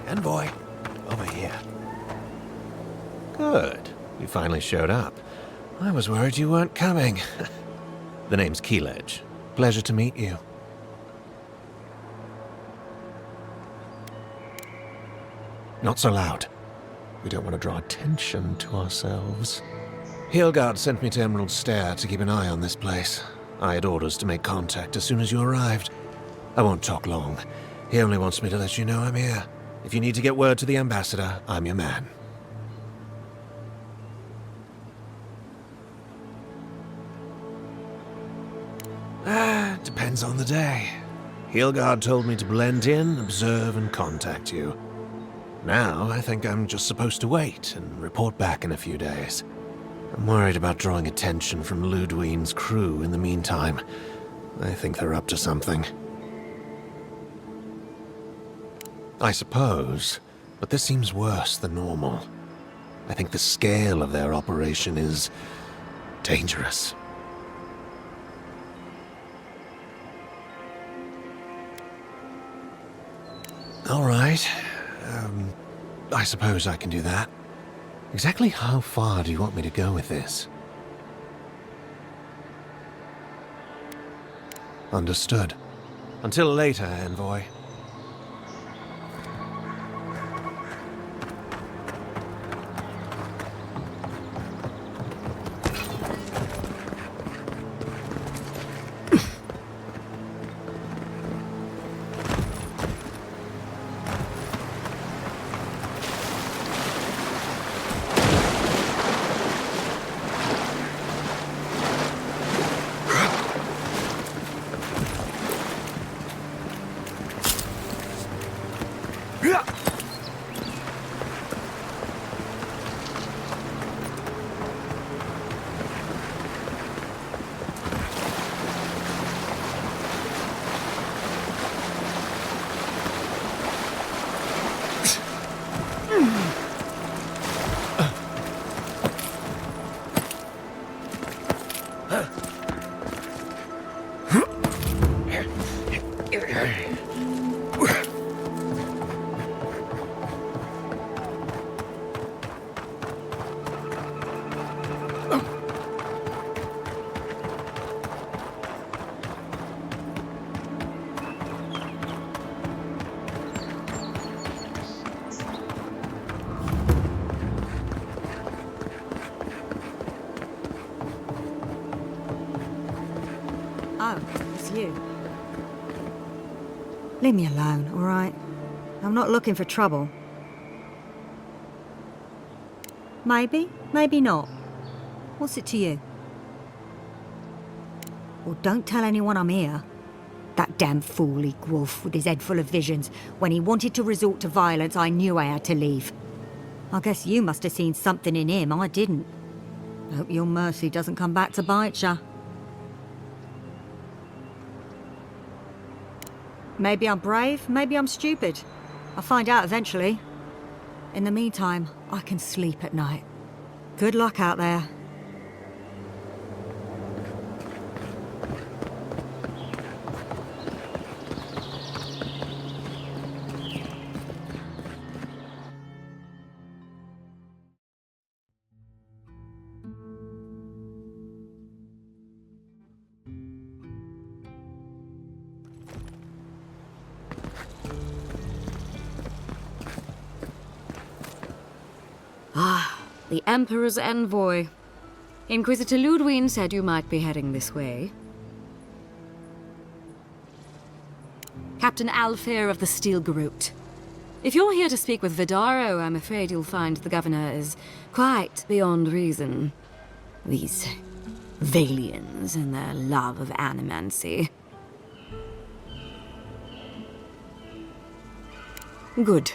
Envoy, over here. Good. You finally showed up. I was worried you weren't coming. The name's Keeledge. Pleasure to meet you. Not so loud. We don't want to draw attention to ourselves. Heelguard sent me to Emerald Stair to keep an eye on this place. I had orders to make contact as soon as you arrived. I won't talk long. He only wants me to let you know I'm here. If you need to get word to the ambassador, I'm your man. Depends on the day. Heelguard told me to blend in, observe, and contact you. Now, I think I'm just supposed to wait and report back in a few days. I'm worried about drawing attention from Ludwine's crew in the meantime. I think they're up to something. I suppose, but this seems worse than normal. I think the scale of their operation is dangerous. All right. I suppose I can do that. Exactly how far do you want me to go with this? Understood. Until later, Envoy. Oh, it's you. Leave me alone, all right? I'm not looking for trouble. Maybe, maybe not. What's it to you? Well, don't tell anyone I'm here. That damn fool Wolf with his head full of visions. When he wanted to resort to violence, I knew I had to leave. I guess you must have seen something in him I didn't. Hope your mercy doesn't come back to bite ya. Maybe I'm brave, maybe I'm stupid. I'll find out eventually. In the meantime, I can sleep at night. Good luck out there. Ah, the Emperor's envoy. Inquisitor Ludwine said you might be heading this way. Captain Alfir of the Steel Garrote. If you're here to speak with Vidaro, I'm afraid you'll find the Governor is quite beyond reason. These Valians and their love of animancy. Good.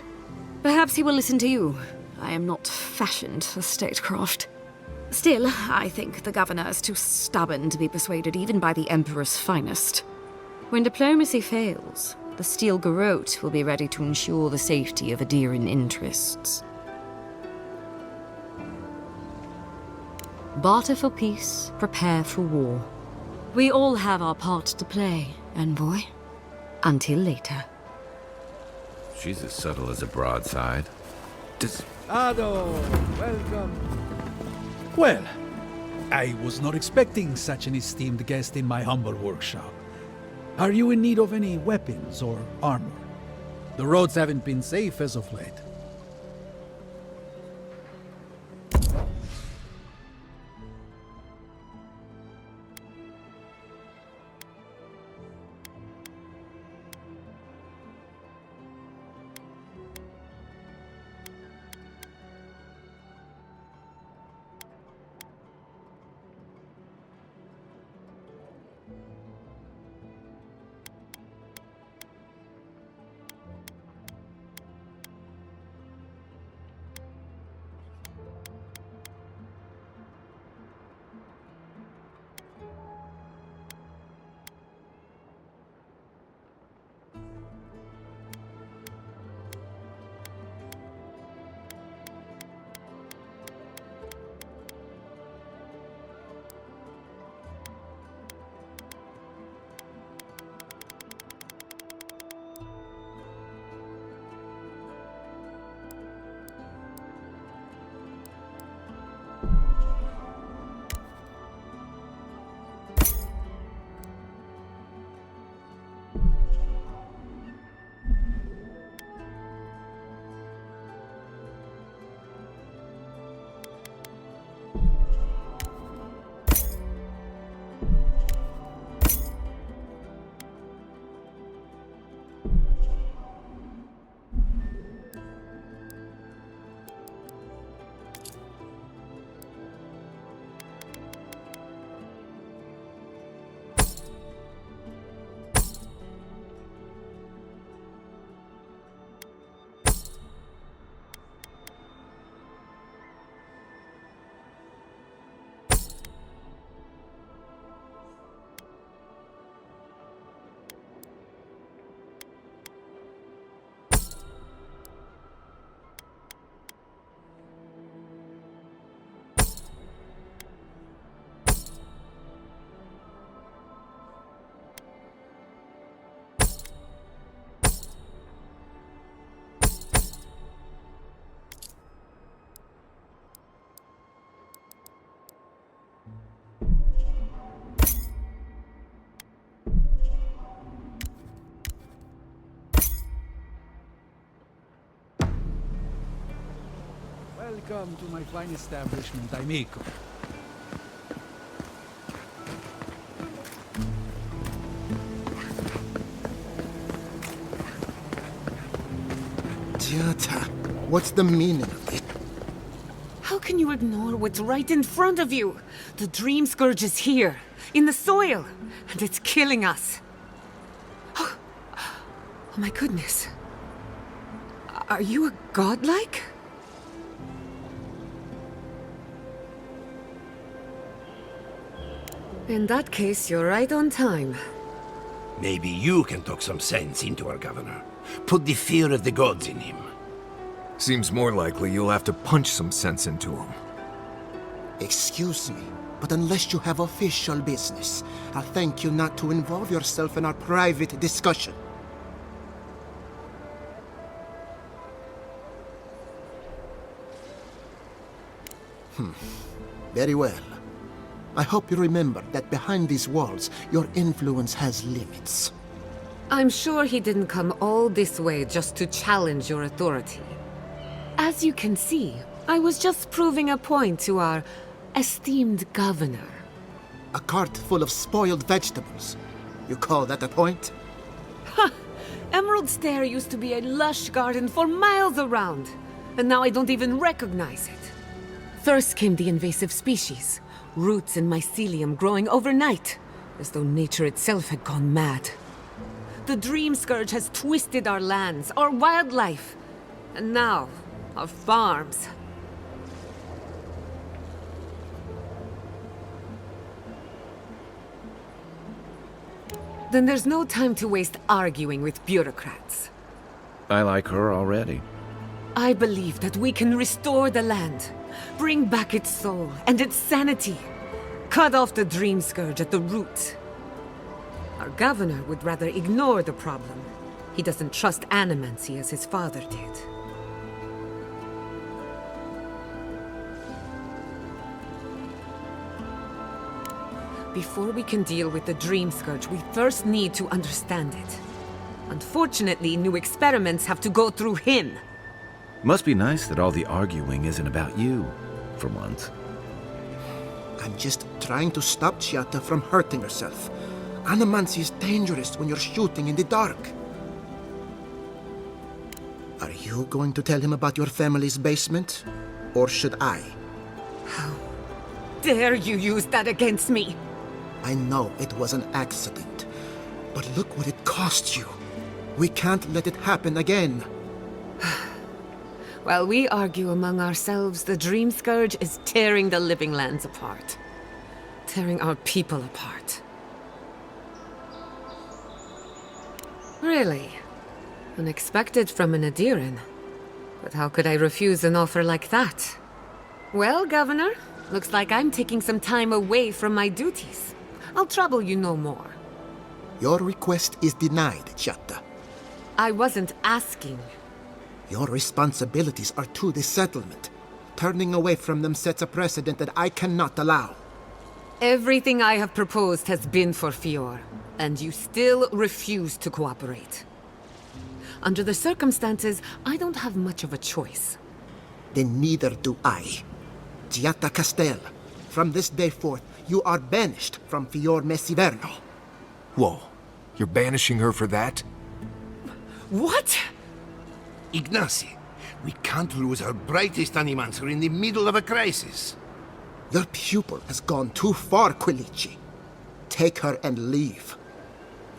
Perhaps he will listen to you. I am not fashioned for statecraft. Still, I think the governor is too stubborn to be persuaded even by the Emperor's finest. When diplomacy fails, the Steel Garrote will be ready to ensure the safety of Adiran interests. Barter for peace, prepare for war. We all have our part to play, envoy. Until later. She's as subtle as a broadside. Ado, welcome. Well, I was not expecting such an esteemed guest in my humble workshop. Are you in need of any weapons or armor? The roads haven't been safe as of late. Welcome to my fine establishment, amico. Tiata, what's the meaning of it? How can you ignore what's right in front of you? The Dream Scourge is here, in the soil, and it's killing us. Oh my goodness. Are you a godlike? In that case, you're right on time. Maybe you can talk some sense into our governor. Put the fear of the gods in him. Seems more likely you'll have to punch some sense into him. Excuse me, but unless you have official business, I'll thank you not to involve yourself in our private discussion. Very well. I hope you remember that behind these walls, your influence has limits. I'm sure he didn't come all this way just to challenge your authority. As you can see, I was just proving a point to our esteemed governor. A cart full of spoiled vegetables. You call that a point? Emerald Stair used to be a lush garden for miles around, and now I don't even recognize it. First came the invasive species, roots and mycelium growing overnight, as though nature itself had gone mad. The Dream Scourge has twisted our lands, our wildlife, and now our farms. Then there's no time to waste arguing with bureaucrats. I like her already. I believe that we can restore the land, bring back its soul and its sanity, cut off the dream scourge at the root. Our governor would rather ignore the problem. He doesn't trust animancy as his father did. Before we can deal with the Dream Scourge, we first need to understand it. Unfortunately, new experiments have to go through him. Must be nice that all the arguing isn't about you, for once. I'm just trying to stop Chiata from hurting herself. Animancy is dangerous when you're shooting in the dark. Are you going to tell him about your family's basement? Or should I? How dare you use that against me? I know it was an accident, but look what it cost you. We can't let it happen again. While we argue among ourselves, the Dream Scourge is tearing the living lands apart. Tearing our people apart. Really? Unexpected from an Adiran. But how could I refuse an offer like that? Well, Governor, looks like I'm taking some time away from my duties. I'll trouble you no more. Your request is denied, Chiata. I wasn't asking. Your responsibilities are to the settlement. Turning away from them sets a precedent that I cannot allow. Everything I have proposed has been for Fior, and you still refuse to cooperate. Under the circumstances, I don't have much of a choice. Then neither do I. Chiata Castel, from this day forth, you are banished from Fior Mesiverno. Whoa, you're banishing her for that? What? Ignacy, we can't lose our brightest animancer in the middle of a crisis. Your pupil has gone too far, Quilici. Take her and leave.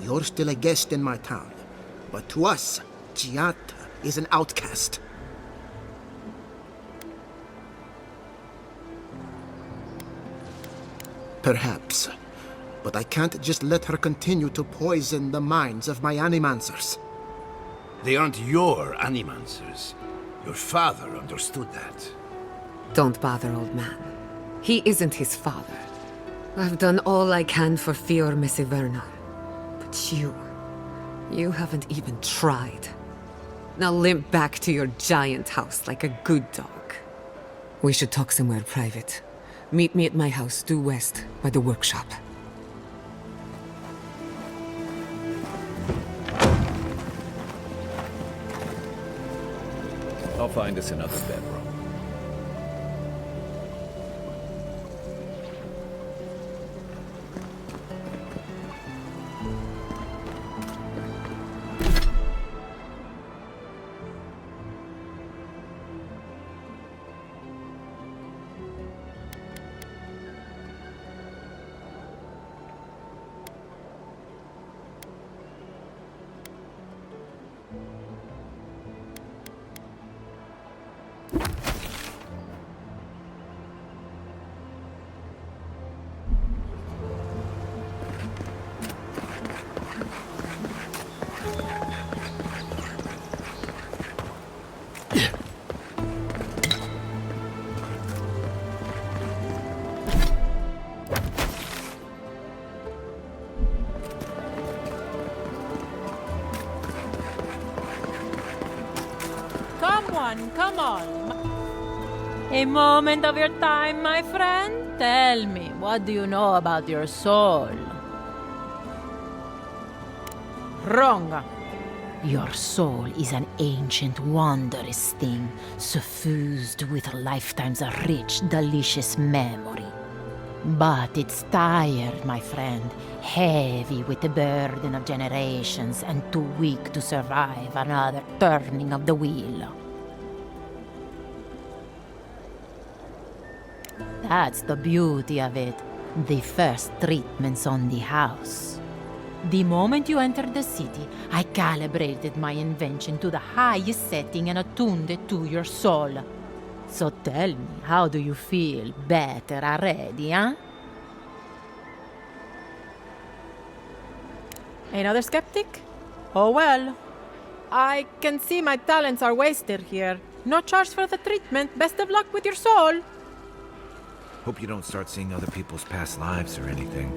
You're still a guest in my town, but to us, Chiata is an outcast. Perhaps, but I can't just let her continue to poison the minds of my animancers. They aren't your animancers. Your father understood that. Don't bother, old man. He isn't his father. I've done all I can for Fior Mesiverno. But you haven't even tried. Now limp back to your giant house like a good dog. We should talk somewhere private. Meet me at my house due west by the workshop. I'll find us another bedroom. Come on. A moment of your time, my friend? Tell me, what do you know about your soul? Wrong. Your soul is an ancient, wondrous thing, suffused with lifetimes of rich, delicious memory. But it's tired, my friend, heavy with the burden of generations and too weak to survive another turning of the wheel. That's the beauty of it. The first treatments on the house. The moment you entered the city, I calibrated my invention to the highest setting and attuned it to your soul. So tell me, how do you feel? Better already, huh? Another skeptic? Oh well. I can see my talents are wasted here. No charge for the treatment. Best of luck with your soul. Hope you don't start seeing other people's past lives or anything.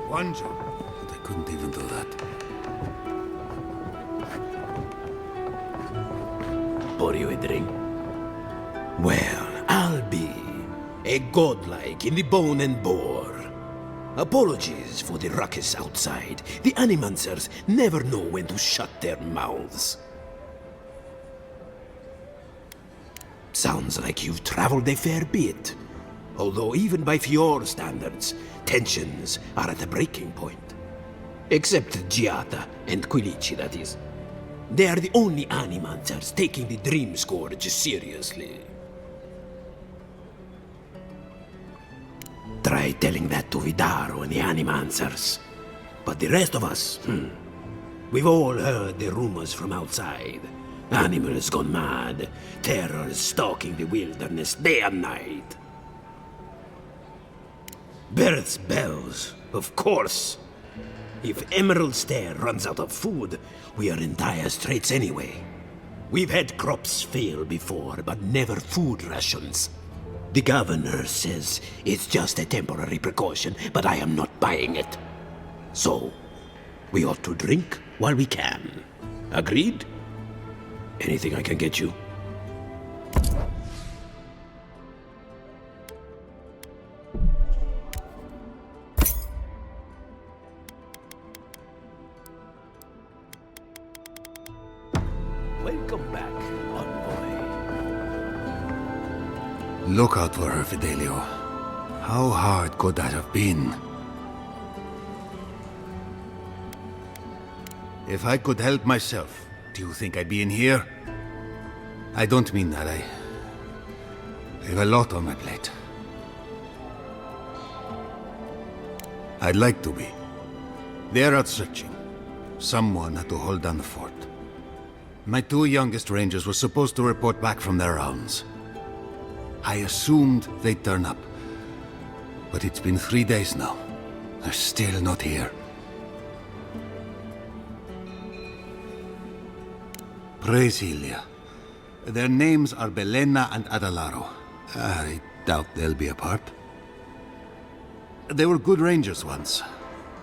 One job, but I couldn't even do that. Pour you a drink? Well, I'll be a godlike in the bone and bore. Apologies for the ruckus outside. The Animancers never know when to shut their mouths. Sounds like you've traveled a fair bit. Although even by Fior standards, tensions are at a breaking point. Except Giata and Quilici, that is. They are the only Animancers taking the Dream Scourge seriously. Try telling that to Vidaro and the Animancers. But the rest of us, we've all heard the rumors from outside. Animals gone mad, terror stalking the wilderness day and night. Birth's bells, of course. If Emerald Stair runs out of food, we are in dire straits anyway. We've had crops fail before, but never food rations. The governor says it's just a temporary precaution, but I am not buying it. So, we ought to drink while we can. Agreed? Anything I can get you? Welcome back, envoy. Look out for her, Fidelio. How hard could that have been? If I could help myself, do you think I'd be in here? I don't mean that. I have a lot on my plate. I'd like to be. They're out searching. Someone had to hold down the fort. My two youngest rangers were supposed to report back from their rounds. I assumed they'd turn up. But it's been 3 days now. They're still not here. Praise Ilia. Their names are Belena and Adalaro. I doubt they'll be apart. They were good rangers once.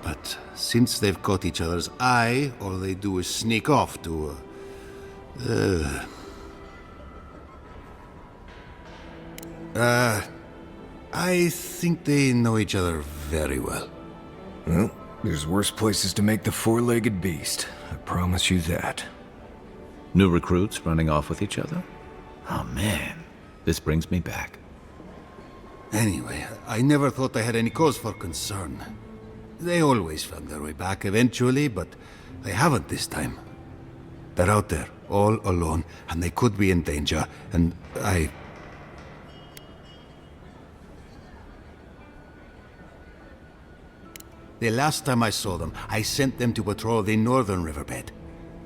But since they've caught each other's eye, all they do is sneak off to... I think they know each other very well. Well, there's worse places to make the four-legged beast. I promise you that. New recruits running off with each other? Oh man, this brings me back. Anyway, I never thought I had any cause for concern. They always found their way back eventually, but they haven't this time. They're out there, all alone, and they could be in danger, and The last time I saw them, I sent them to patrol the northern riverbed.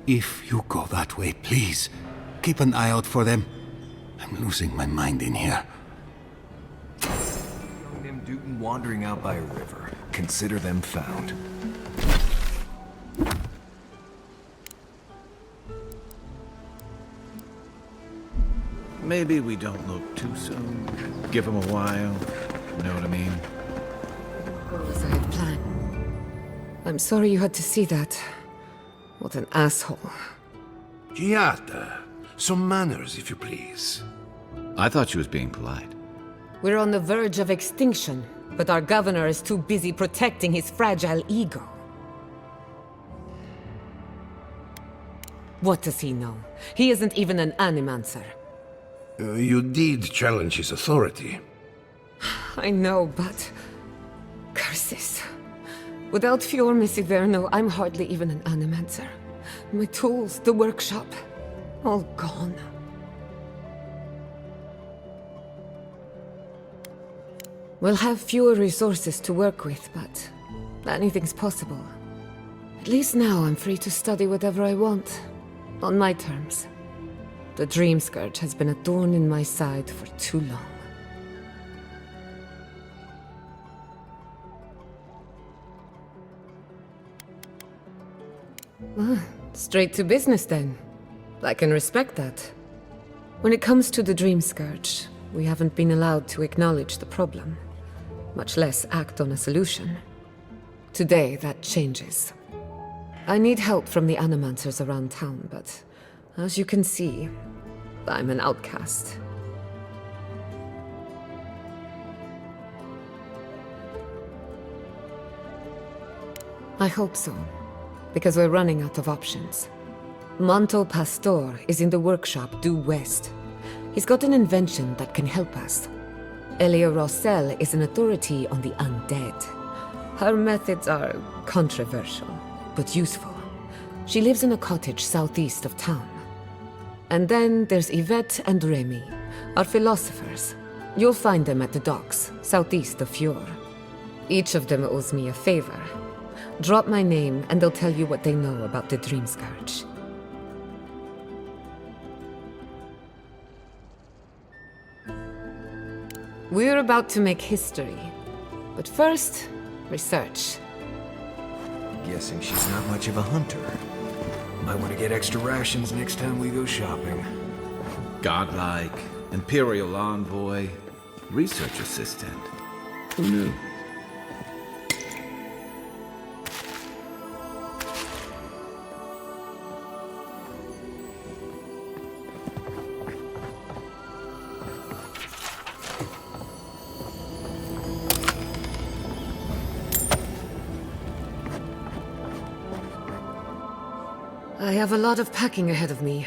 If you go that way, please, keep an eye out for them. I'm losing my mind in here. men wandering out by a river. Consider them found. Maybe we don't look too soon. Give him a while. Know what I mean? As I had planned. I'm sorry you had to see that. What an asshole. Giata, some manners, if you please. I thought she was being polite. We're on the verge of extinction, but our governor is too busy protecting his fragile ego. What does he know? He isn't even an animancer. You did challenge his authority. I know, but... curses. Without Fior Messiverno, I'm hardly even an animancer. My tools, the workshop, all gone. We'll have fewer resources to work with, but anything's possible. At least now I'm free to study whatever I want, on my terms. The Dream Scourge has been a thorn in my side for too long. Straight to business then. I can respect that. When it comes to the Dream Scourge, we haven't been allowed to acknowledge the problem, much less act on a solution. Today, that changes. I need help from the animancers around town, but as you can see, I'm an outcast. I hope so, because we're running out of options. Manto Pastor is in the workshop due west. He's got an invention that can help us. Elia Rossell is an authority on the undead. Her methods are controversial, but useful. She lives in a cottage southeast of town. And then there's Yvette and Remy, our philosophers. You'll find them at the docks, southeast of Fjord. Each of them owes me a favor. Drop my name and they'll tell you what they know about the Dream Scourge. We're about to make history. But first, research. Guessing she's not much of a hunter. Might want to get extra rations next time we go shopping. Godlike, Imperial Envoy, Research Assistant. Who knew? I have a lot of packing ahead of me,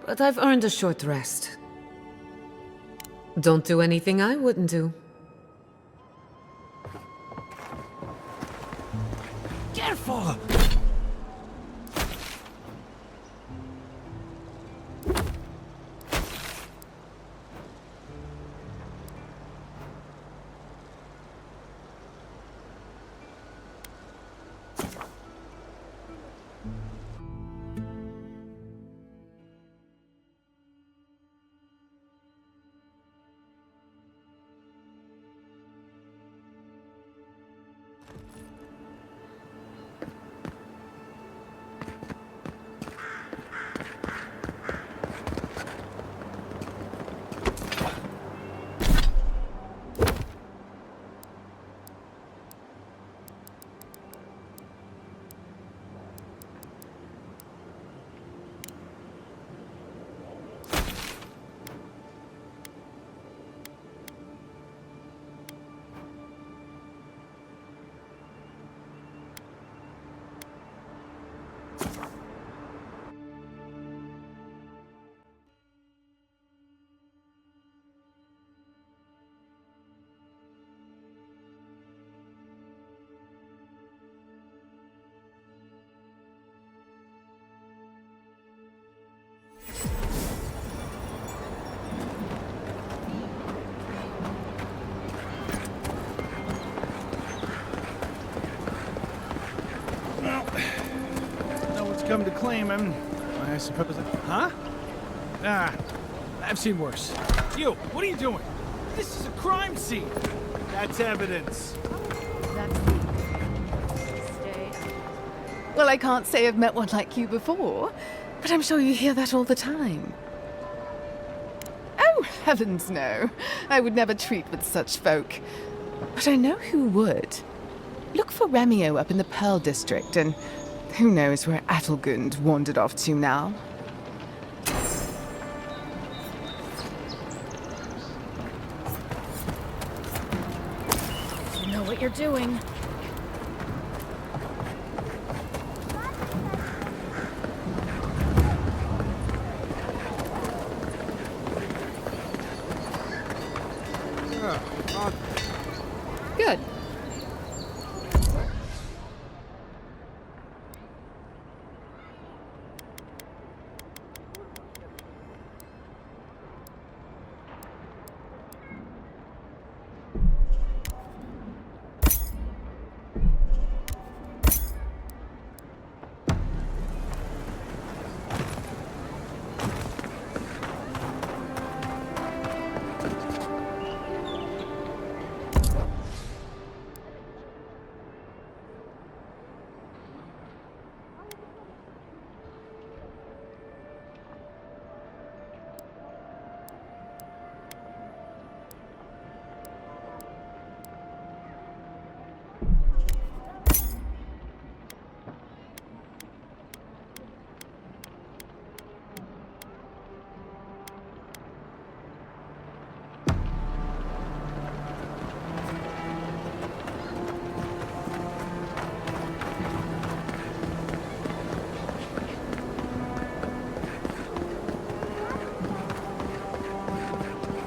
but I've earned a short rest. Don't do anything I wouldn't do. Careful! Come to claim him, I suppose. Huh? Ah, I've seen worse. You, what are you doing? This is a crime scene. That's evidence. Well, I can't say I've met one like you before, but I'm sure you hear that all the time. Oh, heavens no. I would never treat with such folk. But I know who would. Look for Remio up in the Pearl District, and who knows where Adelgund wandered off to now. You know what you're doing. Good.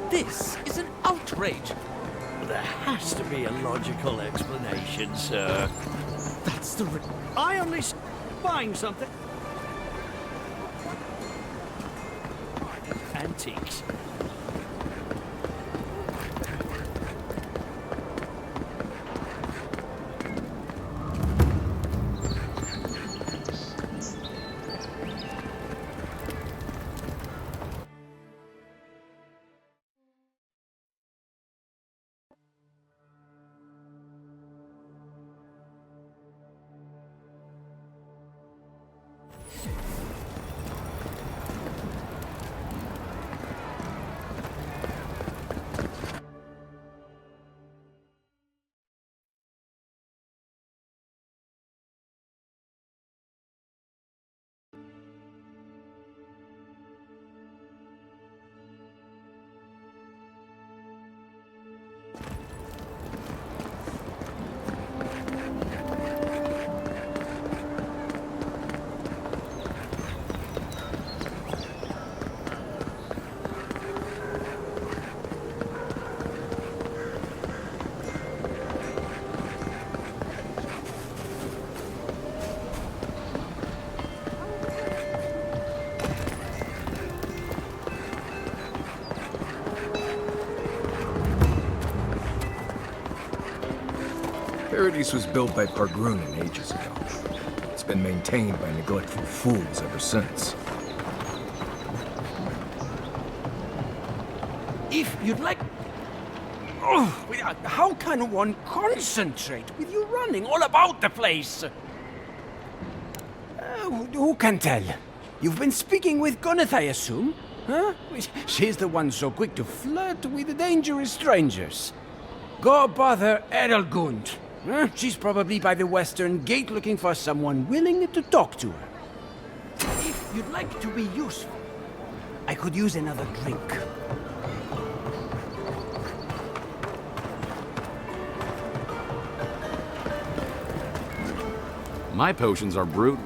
This is an outrage. There has to be a logical explanation, sir. That's the... I only find something... Antiques. Paradise was built by Pargrunen ages ago. It's been maintained by neglectful fools ever since. If you'd like... Oh, how can one concentrate with you running all about the place? Who can tell? You've been speaking with Gunneth, I assume? Huh? She's the one so quick to flirt with dangerous strangers. Go bother Edelgund. Huh? She's probably by the western gate looking for someone willing to talk to her. If you'd like to be useful, I could use another drink. My potions are brewed.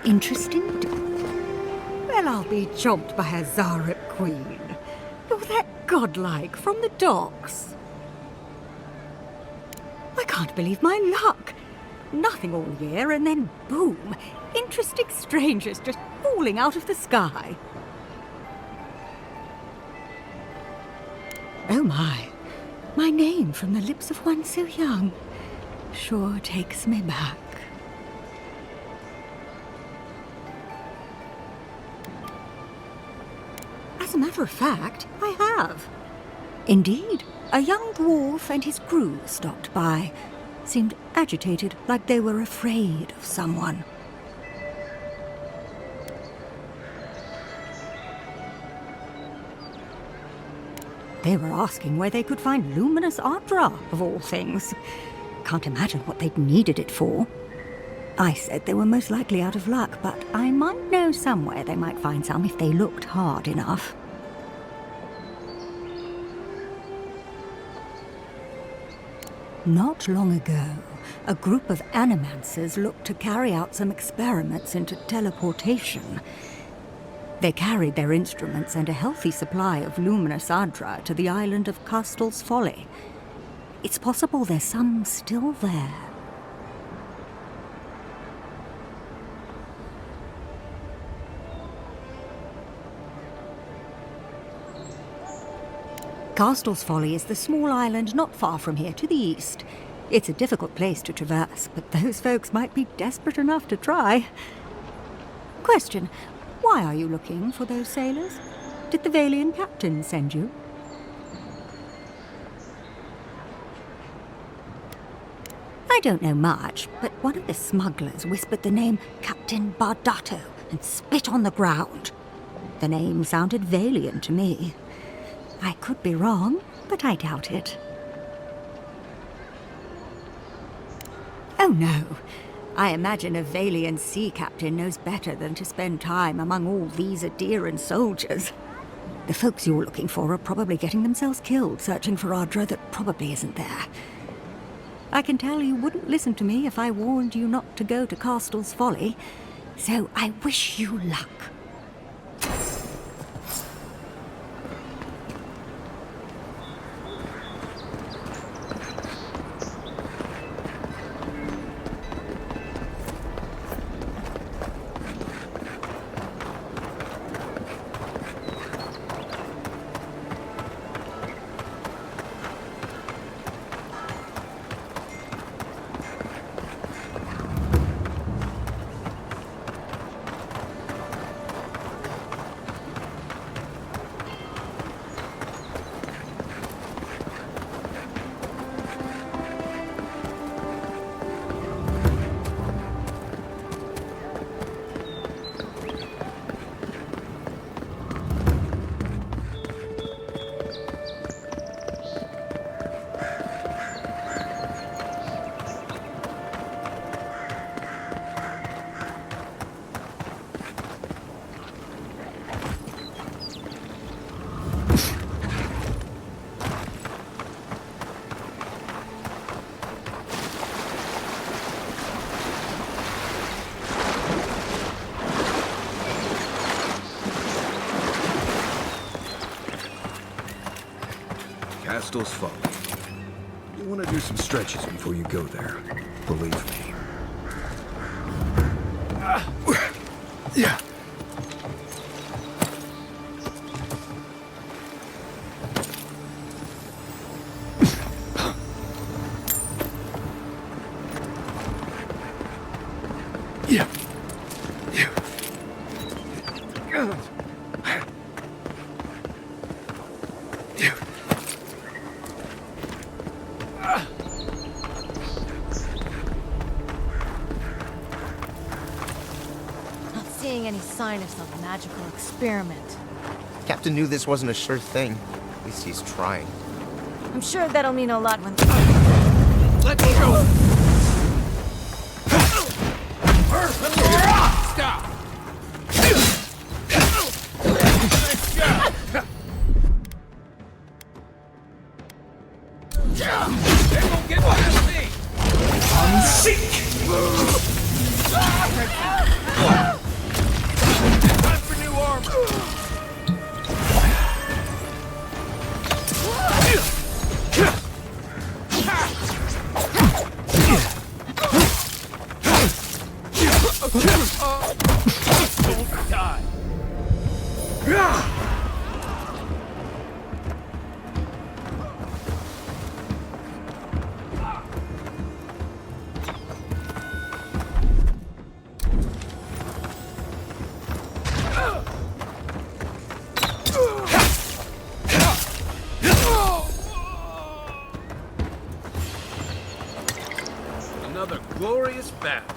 interesting... Well, I'll be chomped by a Zarek queen. You're that godlike from the docks. I can't believe my luck. Nothing all year, and then boom, interesting strangers just falling out of the sky. Oh my name from the lips of one so young sure takes me back. As a matter of fact, I have. Indeed, a young dwarf and his crew stopped by. Seemed agitated, like they were afraid of someone. They were asking where they could find luminous Ardra, of all things. Can't imagine what they'd needed it for. I said they were most likely out of luck, but I might know somewhere they might find some if they looked hard enough. Not long ago, a group of animancers looked to carry out some experiments into teleportation. They carried their instruments and a healthy supply of luminous Ardra to the island of Castle's Folly. It's possible there's some still there. Castle's Folly is the small island not far from here to the east. It's a difficult place to traverse, but those folks might be desperate enough to try. Question, why are you looking for those sailors? Did the Valian captain send you? I don't know much, but one of the smugglers whispered the name Captain Bardato and spit on the ground. The name sounded Valian to me. I could be wrong, but I doubt it. Oh no. I imagine a Valian sea captain knows better than to spend time among all these Adiran soldiers. The folks you're looking for are probably getting themselves killed searching for Ardra that probably isn't there. I can tell you wouldn't listen to me if I warned you not to go to Castle's Folly, so I wish you luck. Castle's Folly. You want to do some stretches before you go there. Believe me. Yeah. Yeah. Any sign of some magical experiment. Captain knew this wasn't a sure thing. At least he's trying. I'm sure that'll mean a lot when... Let's go! Stop! Let's go! They won't get past me! I'm sick! Another glorious battle.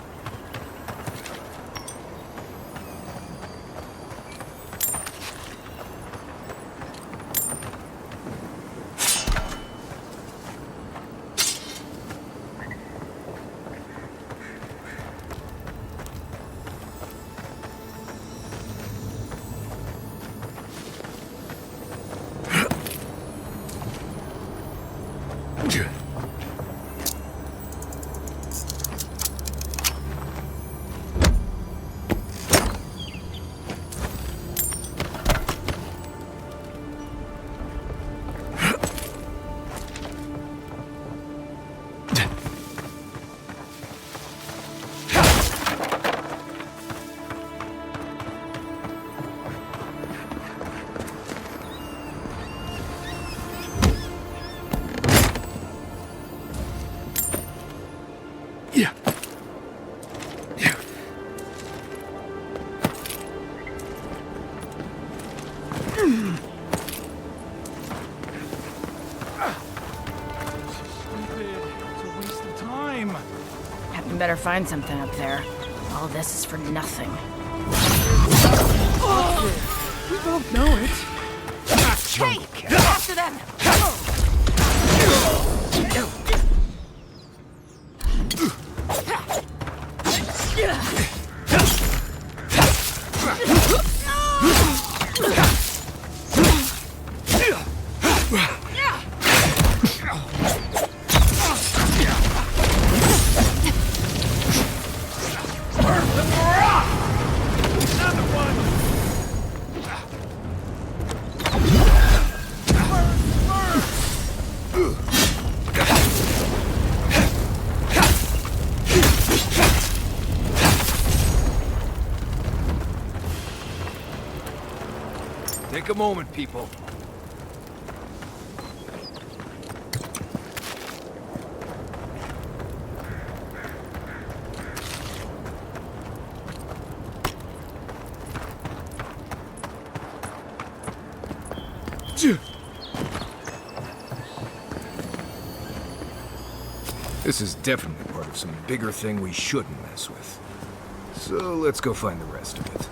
Better find something up there. All this is for nothing. We both know it. Hey! After them! Take a moment, people. This is definitely part of some bigger thing we shouldn't mess with. So let's go find the rest of it.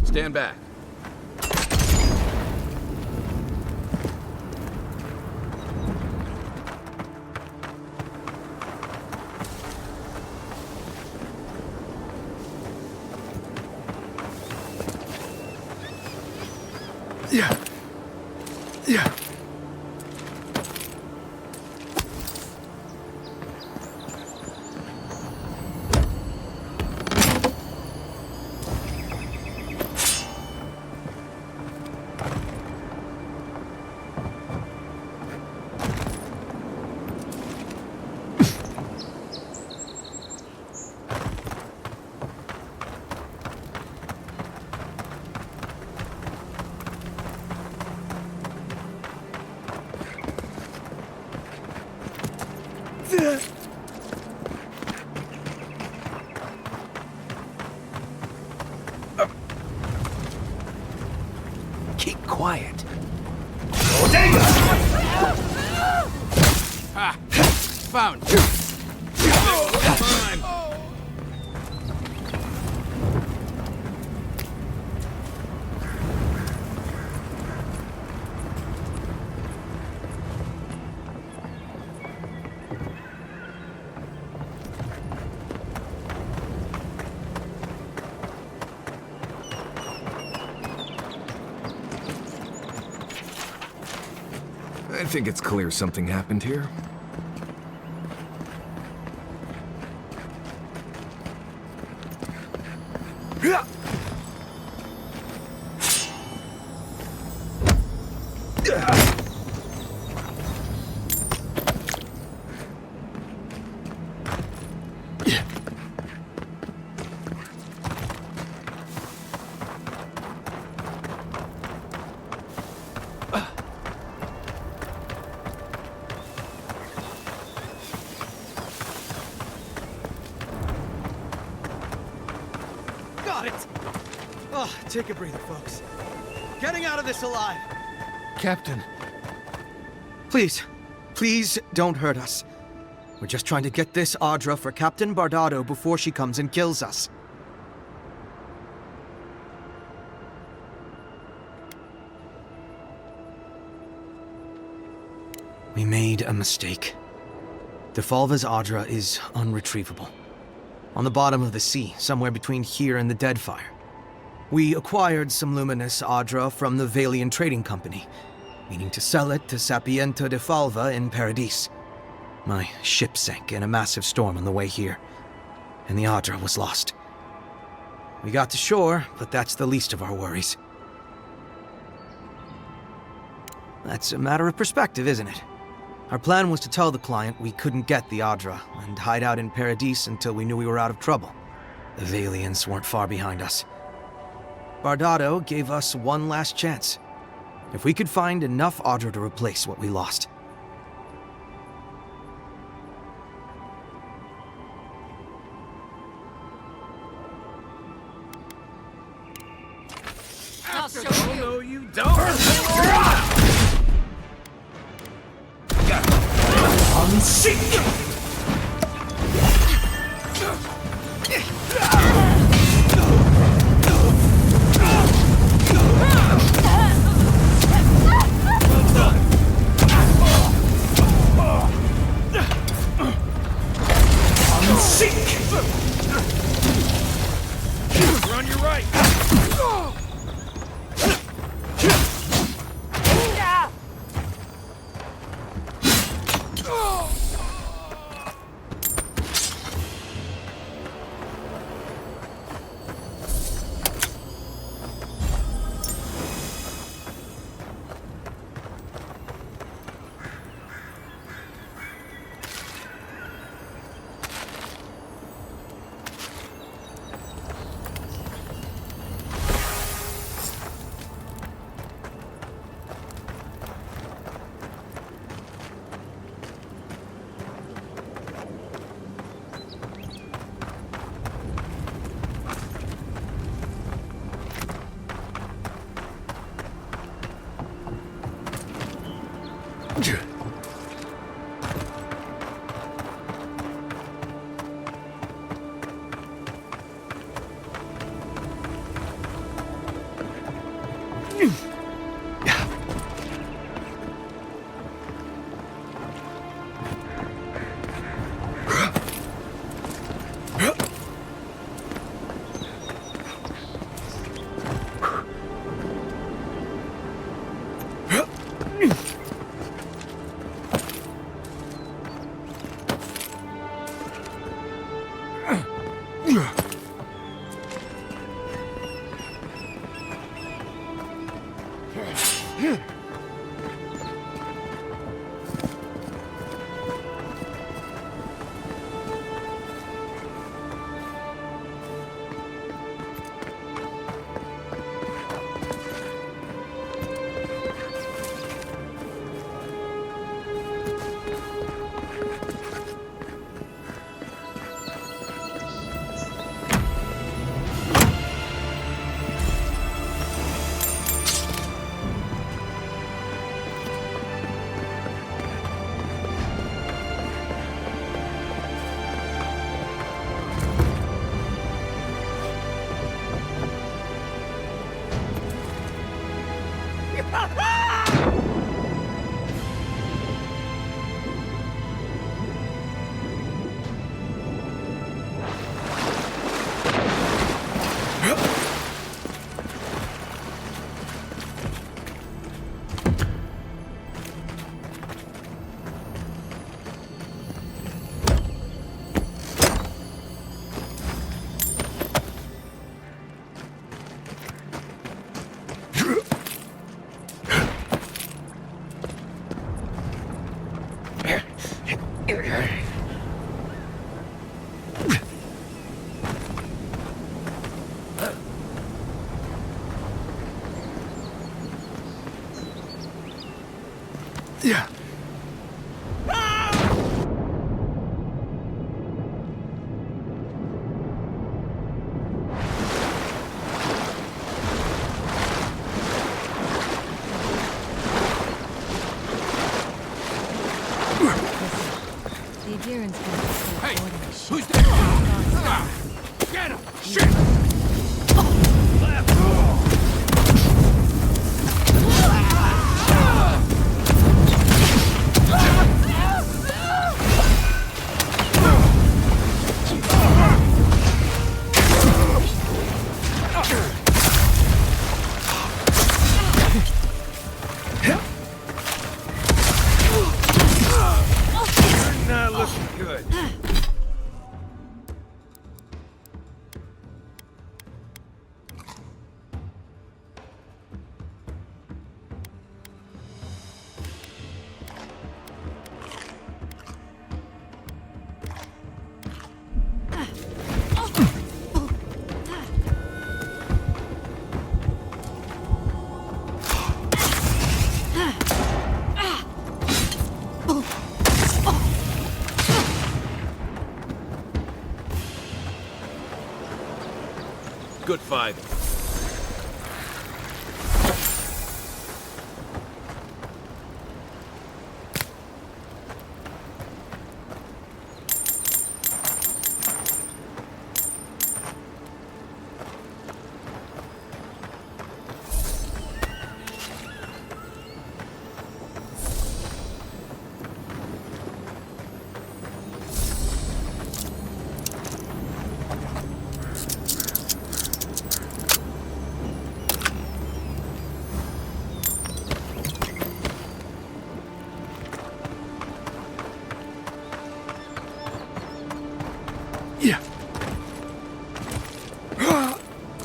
Stand back. Yeah. Keep quiet. Ha! Found you! Fine. I think it's clear something happened here. Got it! Oh, take a breather, folks. Getting out of this alive! Captain. Please don't hurt us. We're just trying to get this Audra for Captain Bardado before she comes and kills us. We made a mistake. Defalva's Audra is unretrievable. On the bottom of the sea, somewhere between here and the Deadfire. We acquired some luminous Audra from the Valian Trading Company, meaning to sell it to Sapiento Defalva in Paradis. My ship sank in a massive storm on the way here, and the Audra was lost. We got to shore, but that's the least of our worries. That's a matter of perspective, isn't it? Our plan was to tell the client we couldn't get the Audra and hide out in Paradis until we knew we were out of trouble. The Valians weren't far behind us. Bardado gave us one last chance. If we could find enough Audra to replace what we lost. I'll show you. No, you don't. Unseat! You're on your right. Yeah. The adherents can start boarding the ship. Who's there? Get him! Shit! Left! Not looking good. Good fight.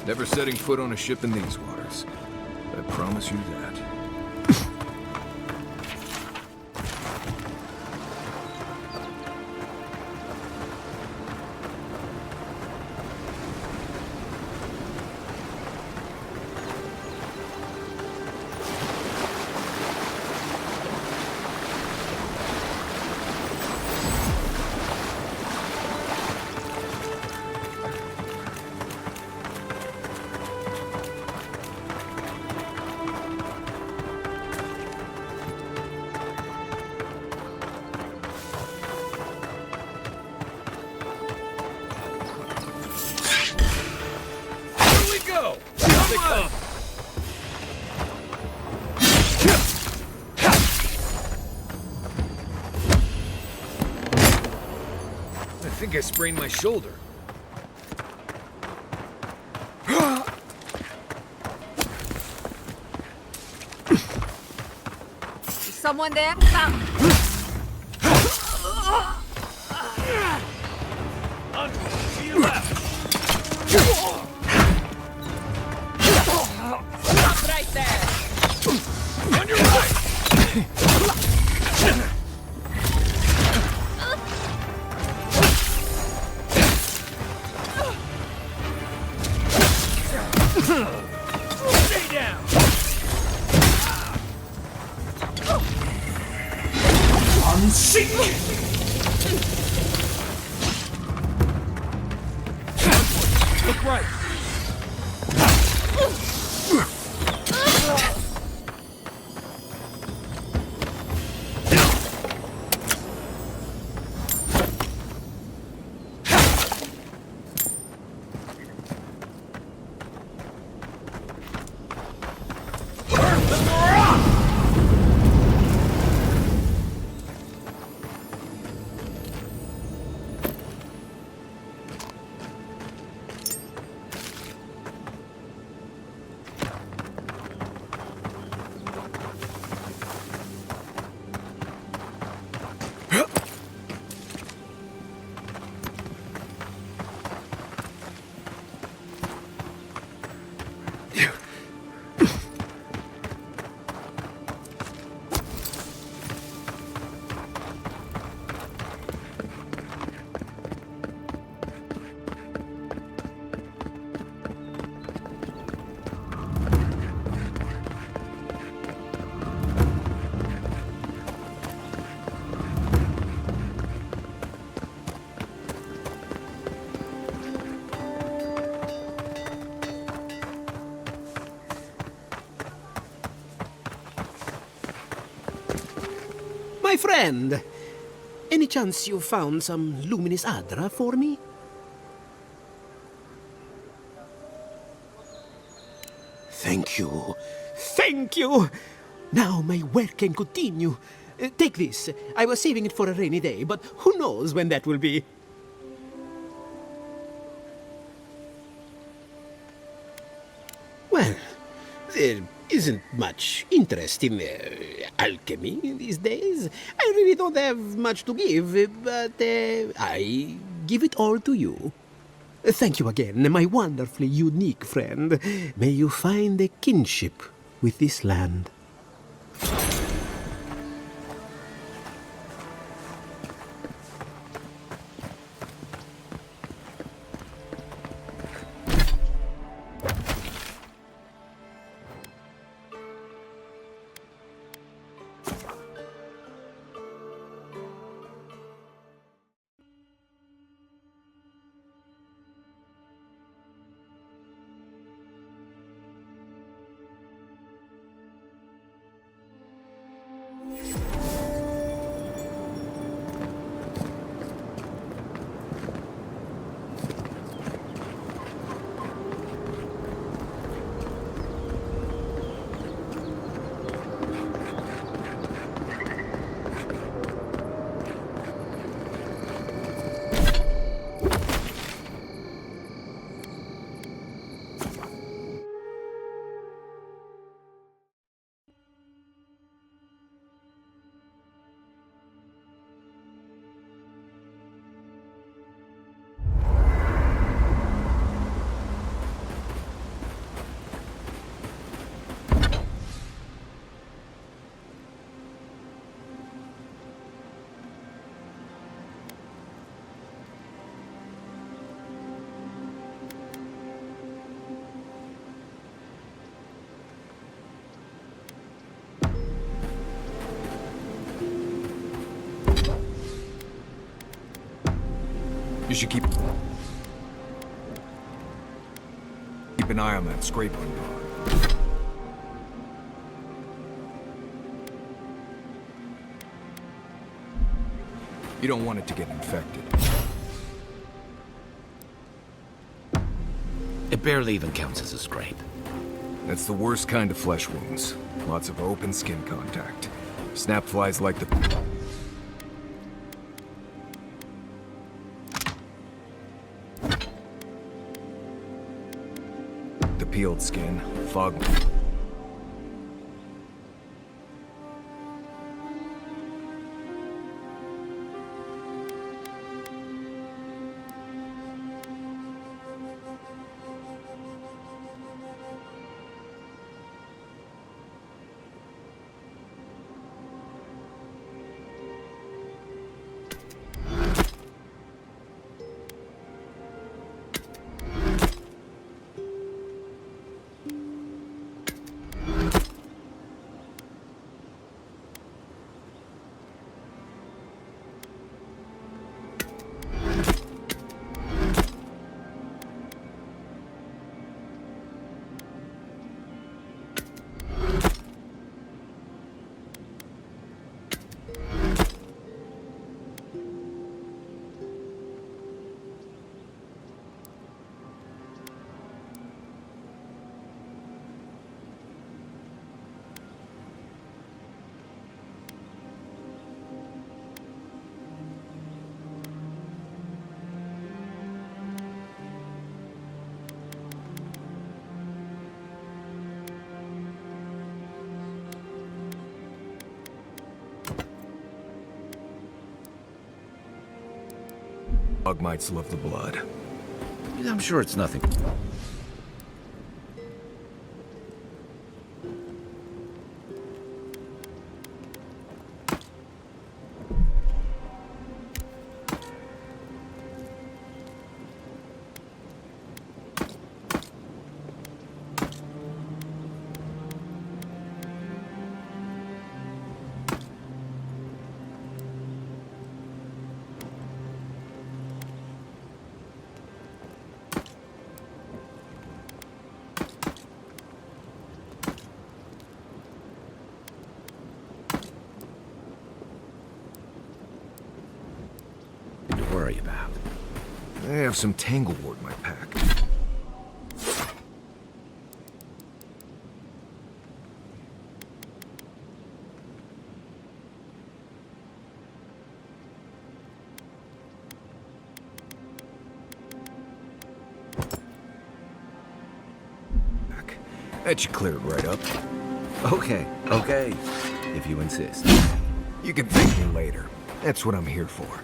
Never setting foot on a ship in these waters. I promise you that. Go! Here they come! I think I sprained my shoulder. Is someone there? Come! To your left! Stop right there! On your right! Stay down! Unseat! Look right! my friend! Any chance you found some luminous Adra for me? Thank you. Thank you! Now my work can continue. Take this. I was saving it for a rainy day, but who knows when that will be. Well, there isn't much interest in alchemy these days. I really don't have much to give, but I give it all to you. Thank you again, my wonderfully unique friend. May you find a kinship with this land. You should keep an eye on that scrape on pod. You don't want it to get infected. It barely even counts as a scrape. That's the worst kind of flesh wounds. Lots of open skin contact. Snap flies like the... peeled skin, fog... Mites love the blood. I'm sure it's nothing. I have some tanglewood in my pack. That should clear it right up. Okay, if you insist. You can thank me later. That's what I'm here for.